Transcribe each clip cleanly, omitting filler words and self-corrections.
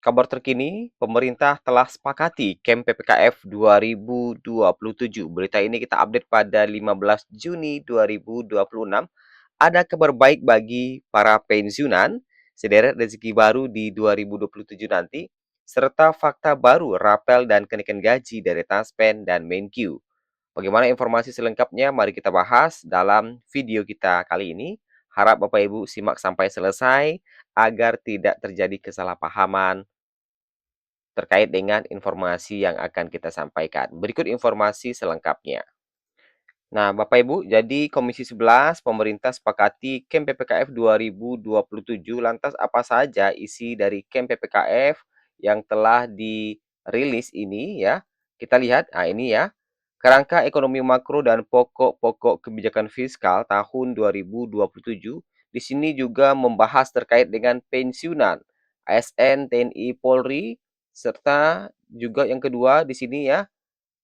Kabar terkini, pemerintah telah sepakati KEM PPKF 2027. Berita ini kita update pada 15 Juni 2026. Ada kabar baik bagi para pensiunan, sederet rezeki baru di 2027 nanti, serta fakta baru rapel dan kenaikan gaji dari Taspen dan Menkyu. Bagaimana informasi selengkapnya? Mari kita bahas dalam video kita kali ini. Harap Bapak Ibu simak sampai selesai agar tidak terjadi kesalahpahaman terkait dengan informasi yang akan kita sampaikan. Berikut informasi selengkapnya. Nah, Bapak Ibu, jadi Komisi 11 pemerintah sepakati KEM PPKF 2027. Lantas apa saja isi dari KEM PPKF yang telah dirilis ini ya? Kita lihat, nah ini ya. Kerangka ekonomi makro dan pokok-pokok kebijakan fiskal tahun 2027. Di sini juga membahas terkait dengan pensiunan ASN, TNI, Polri, serta juga yang kedua di sini ya,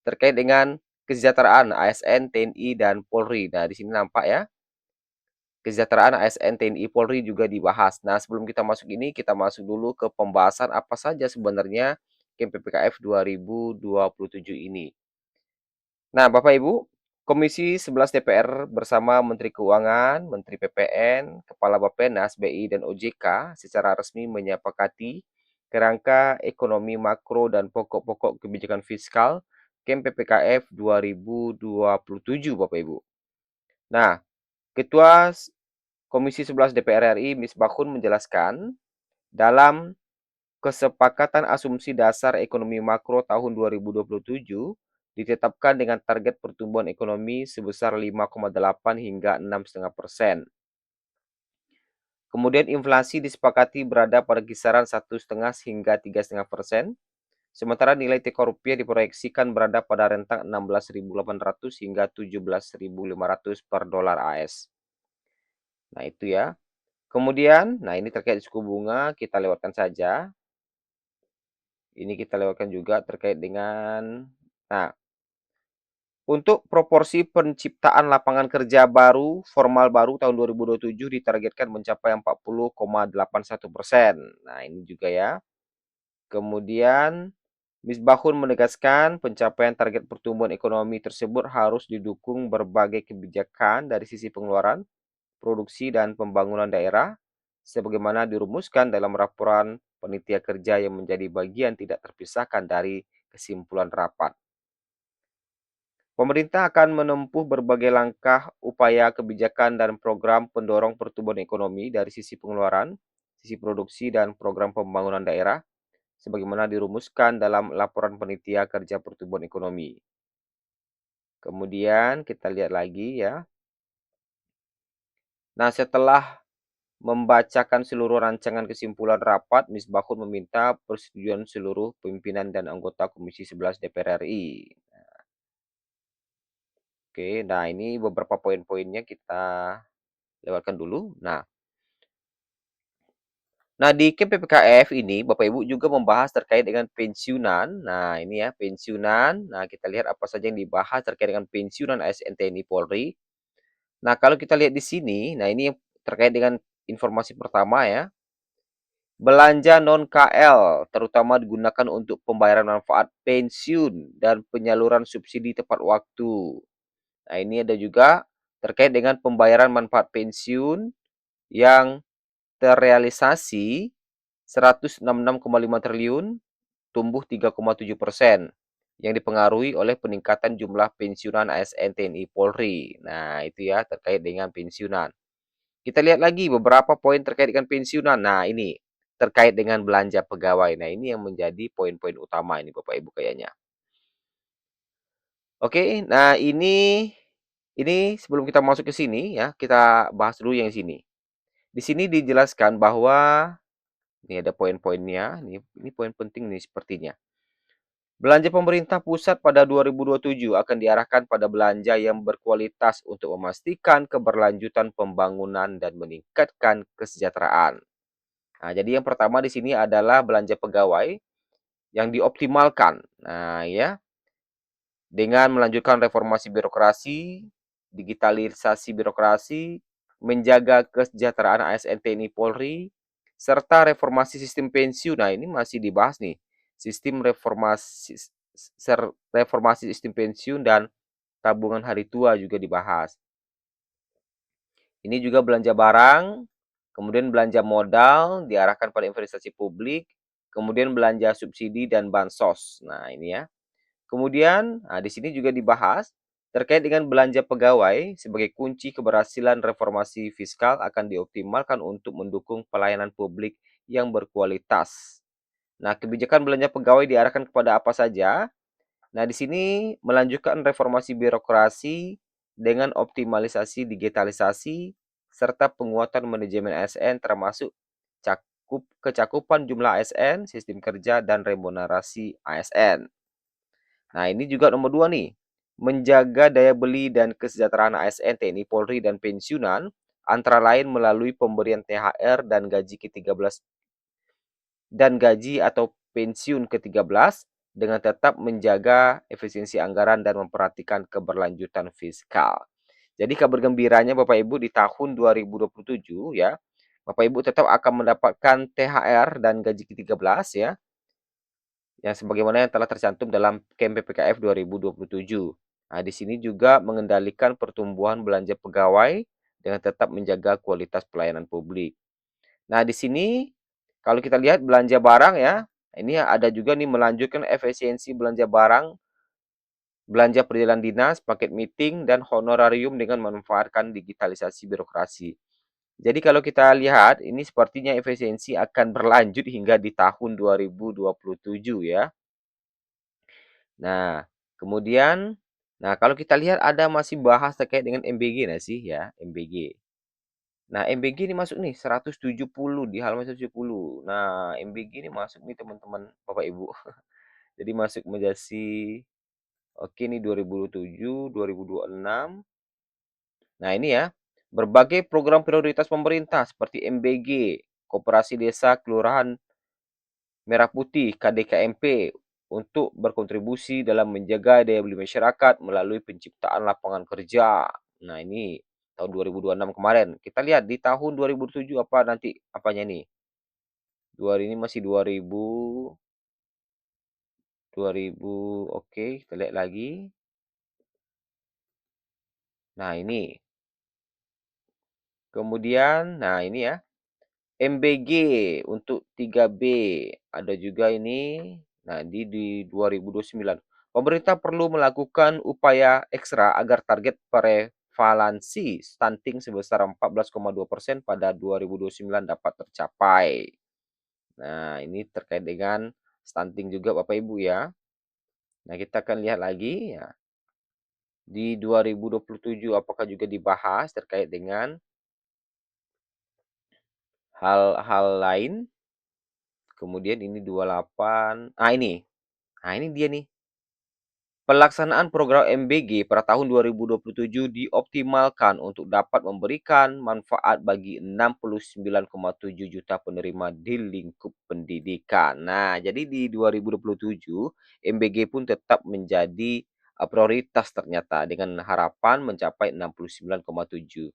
terkait dengan kesejahteraan ASN, TNI, dan Polri. Nah, di sini nampak ya, kesejahteraan ASN, TNI, Polri juga dibahas. Nah, sebelum kita masuk ini, kita masuk dulu ke pembahasan apa saja sebenarnya KEM PPKF 2027 ini. Nah, Bapak Ibu, Komisi 11 DPR bersama Menteri Keuangan, Menteri PPN, Kepala Bappenas, BI, dan OJK secara resmi menyepakati kerangka ekonomi makro dan pokok-pokok kebijakan fiskal KEM PPKF 2027, Bapak Ibu. Nah, Ketua Komisi 11 DPR RI, Misbahun, menjelaskan dalam kesepakatan asumsi dasar ekonomi makro tahun 2027 ditetapkan dengan target pertumbuhan ekonomi sebesar 5,8 hingga 6,5%. Kemudian inflasi disepakati berada pada kisaran 1,5 hingga 3,5%. Sementara nilai tukar rupiah diproyeksikan berada pada rentang 16.800 hingga 17.500 per dolar AS. Nah, itu ya. Kemudian, nah ini terkait suku bunga, kita lewatkan saja. Ini kita lewatkan juga terkait dengan, nah, untuk proporsi penciptaan lapangan kerja baru, formal baru tahun 2027 ditargetkan mencapai 40,81%. Nah, ini juga ya. Kemudian, Misbahun menegaskan pencapaian target pertumbuhan ekonomi tersebut harus didukung berbagai kebijakan dari sisi pengeluaran, produksi, dan pembangunan daerah, sebagaimana dirumuskan dalam laporan panitia kerja yang menjadi bagian tidak terpisahkan dari kesimpulan rapat. Pemerintah akan menempuh berbagai langkah, upaya, kebijakan, dan program pendorong pertumbuhan ekonomi dari sisi pengeluaran, sisi produksi, dan program pembangunan daerah, sebagaimana dirumuskan dalam laporan panitia kerja pertumbuhan ekonomi. Kemudian kita lihat lagi ya. Nah, setelah membacakan seluruh rancangan kesimpulan rapat, Misbahun meminta persetujuan seluruh pimpinan dan anggota Komisi 11 DPR RI. Oke, nah ini beberapa poin-poinnya kita lewatkan dulu. Nah, di KEM PPKF ini Bapak Ibu juga membahas terkait dengan pensiunan. Nah, ini ya pensiunan. Nah, kita lihat apa saja yang dibahas terkait dengan pensiunan ASN TNI Polri. Nah, kalau kita lihat di sini, nah ini terkait dengan informasi pertama ya. Belanja non-KL terutama digunakan untuk pembayaran manfaat pensiun dan penyaluran subsidi tepat waktu. Nah, ini ada juga terkait dengan pembayaran manfaat pensiun yang terrealisasi 166,5 triliun, tumbuh 3,7%, yang dipengaruhi oleh peningkatan jumlah pensiunan ASN TNI Polri. Nah, itu ya terkait dengan pensiunan. Kita lihat lagi beberapa poin terkait dengan pensiunan. Nah, ini terkait dengan belanja pegawai. Nah, ini yang menjadi poin-poin utama ini Bapak Ibu kayaknya. Oke, nah ini sebelum kita masuk ke sini ya, kita bahas dulu yang sini. Di sini dijelaskan bahwa ini ada poin-poinnya, ini poin penting nih sepertinya. Belanja pemerintah pusat pada 2027 akan diarahkan pada belanja yang berkualitas untuk memastikan keberlanjutan pembangunan dan meningkatkan kesejahteraan. Nah, jadi yang pertama di sini adalah belanja pegawai yang dioptimalkan. Nah, ya, dengan melanjutkan reformasi birokrasi, digitalisasi birokrasi, menjaga kesejahteraan ASN TNI Polri, serta reformasi sistem pensiun. Nah, ini masih dibahas nih. Sistem reformasi sistem pensiun dan tabungan hari tua juga dibahas. Ini juga belanja barang, kemudian belanja modal diarahkan pada investasi publik, kemudian belanja subsidi dan bansos. Nah, ini ya. Kemudian, di sini juga dibahas terkait dengan belanja pegawai sebagai kunci keberhasilan reformasi fiskal akan dioptimalkan untuk mendukung pelayanan publik yang berkualitas. Nah, kebijakan belanja pegawai diarahkan kepada apa saja? Nah, di sini melanjutkan reformasi birokrasi dengan optimalisasi digitalisasi serta penguatan manajemen ASN termasuk kecakupan jumlah ASN, sistem kerja, dan remunerasi ASN. Nah, ini juga nomor 2 nih, menjaga daya beli dan kesejahteraan ASN, TNI, Polri, dan pensiunan, antara lain melalui pemberian THR dan gaji ke-13 dan gaji atau pensiun ke-13 dengan tetap menjaga efisiensi anggaran dan memperhatikan keberlanjutan fiskal. Jadi kabar gembiranya Bapak Ibu di tahun 2027 ya, Bapak Ibu tetap akan mendapatkan THR dan gaji ke-13 ya, yang sebagaimana yang telah tercantum dalam KMPPKF 2027. Nah, di sini juga mengendalikan pertumbuhan belanja pegawai dengan tetap menjaga kualitas pelayanan publik. Nah, di sini kalau kita lihat belanja barang ya, ini ada juga nih melanjutkan efisiensi belanja barang, belanja perjalanan dinas, paket meeting, dan honorarium dengan memanfaatkan digitalisasi birokrasi. Jadi kalau kita lihat, ini sepertinya efisiensi akan berlanjut hingga di tahun 2027 ya. Nah, kemudian, nah kalau kita lihat ada masih bahas terkait dengan MBG nggak sih ya, MBG. Nah, MBG ini masuk nih 170 di halaman 170. Nah, MBG ini masuk nih teman-teman, Bapak Ibu. Jadi masuk menjadi oke nih 2007, 2026. Nah, ini ya. Berbagai program prioritas pemerintah seperti MBG, Koperasi Desa Kelurahan Merah Putih KDKMP untuk berkontribusi dalam menjaga daya beli masyarakat melalui penciptaan lapangan kerja. Nah, ini tahun 2026 kemarin. Kita lihat di tahun 2007 apa nanti apanya nih? Ini masih 2000 oke, kita lihat lagi. Nah, ini. Kemudian, nah ini ya. MBG untuk 3B ada juga ini. Nah, di 2029. Pemerintah perlu melakukan upaya ekstra agar target prevalensi stunting sebesar 14,2% pada 2029 dapat tercapai. Nah, ini terkait dengan stunting juga Bapak Ibu ya. Nah, kita akan lihat lagi ya. Di 2027 apakah juga dibahas terkait dengan hal-hal lain. Kemudian ini 28. Ini. Nah, ini dia nih. Pelaksanaan program MBG pada tahun 2027 dioptimalkan untuk dapat memberikan manfaat bagi 69,7 juta penerima di lingkup pendidikan. Nah, jadi di 2027 MBG pun tetap menjadi prioritas ternyata dengan harapan mencapai 69,7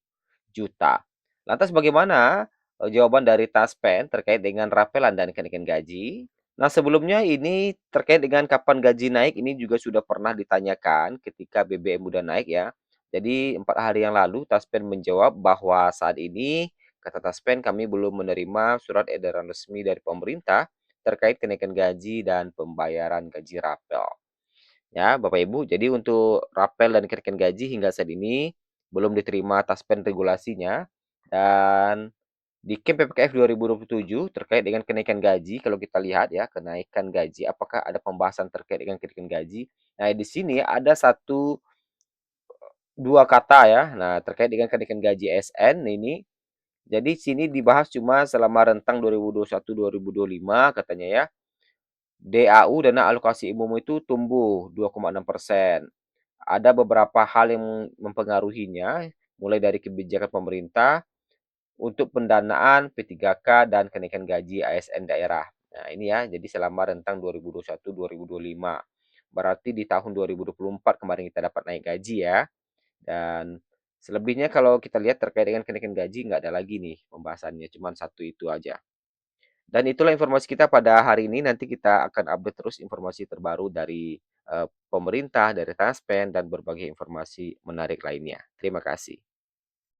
juta. Lantas bagaimana jawaban dari Taspen terkait dengan rapelan dan kenaikan gaji? Nah, sebelumnya ini terkait dengan kapan gaji naik ini juga sudah pernah ditanyakan ketika BBM udah naik ya. Jadi 4 hari yang lalu Taspen menjawab bahwa saat ini kata Taspen kami belum menerima surat edaran resmi dari pemerintah terkait kenaikan gaji dan pembayaran gaji rapel. Ya, Bapak Ibu, jadi untuk rapel dan kenaikan gaji hingga saat ini belum diterima Taspen regulasinya dan di KEM PPKF 2027 terkait dengan kenaikan gaji, kalau kita lihat ya, kenaikan gaji, apakah ada pembahasan terkait dengan kenaikan gaji? Nah, di sini ada satu dua kata ya. Nah, terkait dengan kenaikan gaji SN ini. Jadi sini dibahas cuma selama rentang 2021-2025 katanya ya. DAU dana alokasi umum itu tumbuh 2,6%. Ada beberapa hal yang mempengaruhinya, mulai dari kebijakan pemerintah untuk pendanaan P3K dan kenaikan gaji ASN daerah. Nah, ini ya, jadi selama rentang 2021-2025. Berarti di tahun 2024 kemarin kita dapat naik gaji ya. Dan selebihnya kalau kita lihat terkait dengan kenaikan gaji nggak ada lagi nih pembahasannya, cuma satu itu aja. Dan itulah informasi kita pada hari ini, nanti kita akan update terus informasi terbaru dari, pemerintah, dari Transpen, dan berbagai informasi menarik lainnya. Terima kasih.